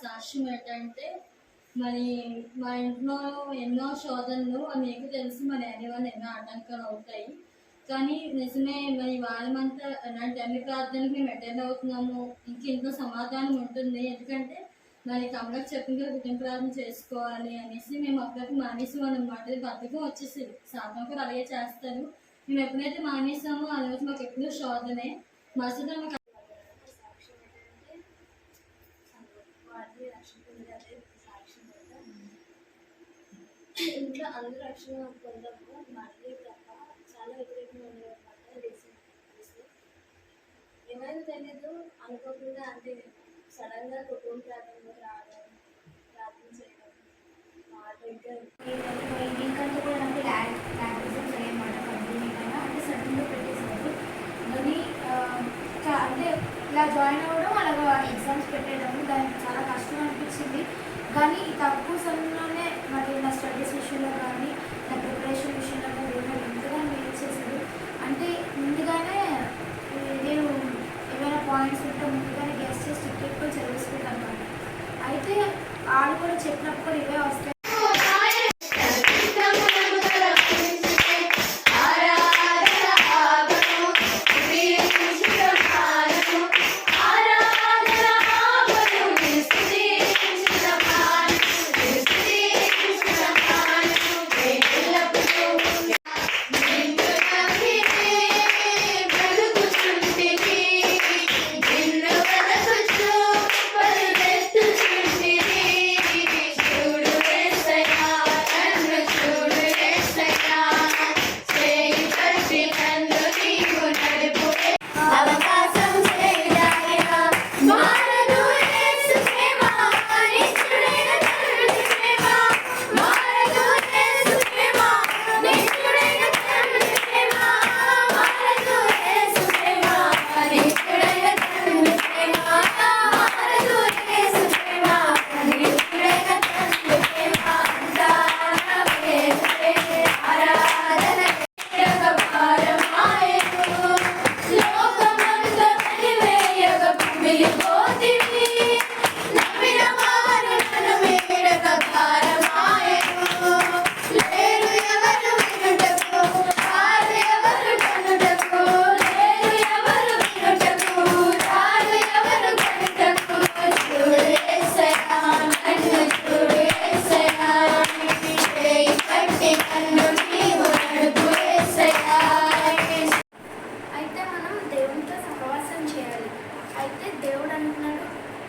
సాక్ష్యం ఏంటంటే మరి మా ఇంట్లో ఎన్నో శోధనలు మీకు తెలుసు, మా డాడీ వాళ్ళు ఎన్నో ఆటంకాలు అవుతాయి. కానీ నిజమే, మరి వారమంతా అలాంటి అన్ని ప్రార్థనలకు మేము అటెండ్ అవుతున్నాము. ఇంట్లో సమాధానం ఉంటుంది. ఎందుకంటే మరి కమలకు చెప్పింది కుటుంబ ప్రార్థన చేసుకోవాలి అనేసి మేము అప్పుడప్పుడు మానేసాం అన్నమాట. బద్దకం వచ్చేసేది. సాధన కూడా అలాగే చేస్తారు. మేము ఎప్పుడైతే మానేసామో ఆ రోజు మాకు ఎప్పుడూ శోధనే. మరుసటి మాకు ఇంట్లో అందరూ రక్షణ పొందము మళ్ళీ తప్ప చాలా వ్యతిరేకంగా ఉండేవాళ్ళ రీసెంట్ ఏమైనా తెలియదు అనుకోకుండా అంటే సడన్గా కుటుంబ ప్రార్థనలో రావడం, ప్రార్థన చేయడం దీనికంటే కూడా నాకు యాక్టివిజమ్స్ అయ్యమాట కంటిన్యూగా అంటే సడన్గా పెట్టేశారు. కానీ అంటే ఇలా జాయిన్ అవ్వడం అలాగా ఎగ్జామ్స్ పెట్టేయడం దానికి చాలా కష్టం అనిపించింది. కానీ ఈ తక్కువ సమయంలోనే మరి నా స్టడీస్ విషయంలో కానీ నా ప్రిపరేషన్ విషయంలో కానీ దేవుడు ఎంతగానో మేలు చేశాడు. అంటే ముందుగానే నేను ఏమైనా పాయింట్స్ ఉంటే ముందుగానే గెస్ట్ చేసి టికెట్ కూడా చదివేసుకుంటాను. అయితే వాళ్ళు కూడా చెప్పినప్పుడు ఇవే వస్తాయి.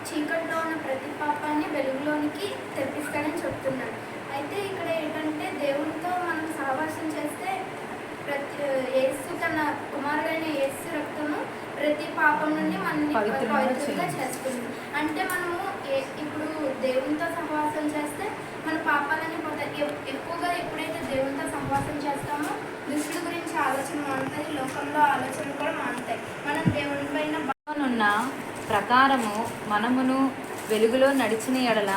చీకట్లో ఉన్న ప్రతి పాపాన్ని వెలుగులోనికి తెప్పిస్తాడని చెప్తున్నాడు. అయితే ఇక్కడ ఏంటంటే దేవునితో మనం సహవాసం చేస్తే యేసు తన కుమారుడైన యేసు రక్తము ప్రతి పాపం నుండి మనల్ని పవిత్రంగా చేస్తుంది. అంటే మనము ఇప్పుడు దేవునితో సహవాసం చేస్తే మన సహవాసం చేస్తామో దుష్టుల గురించి ఆలోచన మానుతాయి, లోకంలో ఆలోచనలు కూడా మానుతాయి. మనం దేవుని పైన ఉన్న ప్రకారము మనమును వెలుగులో నడిచిన ఎడల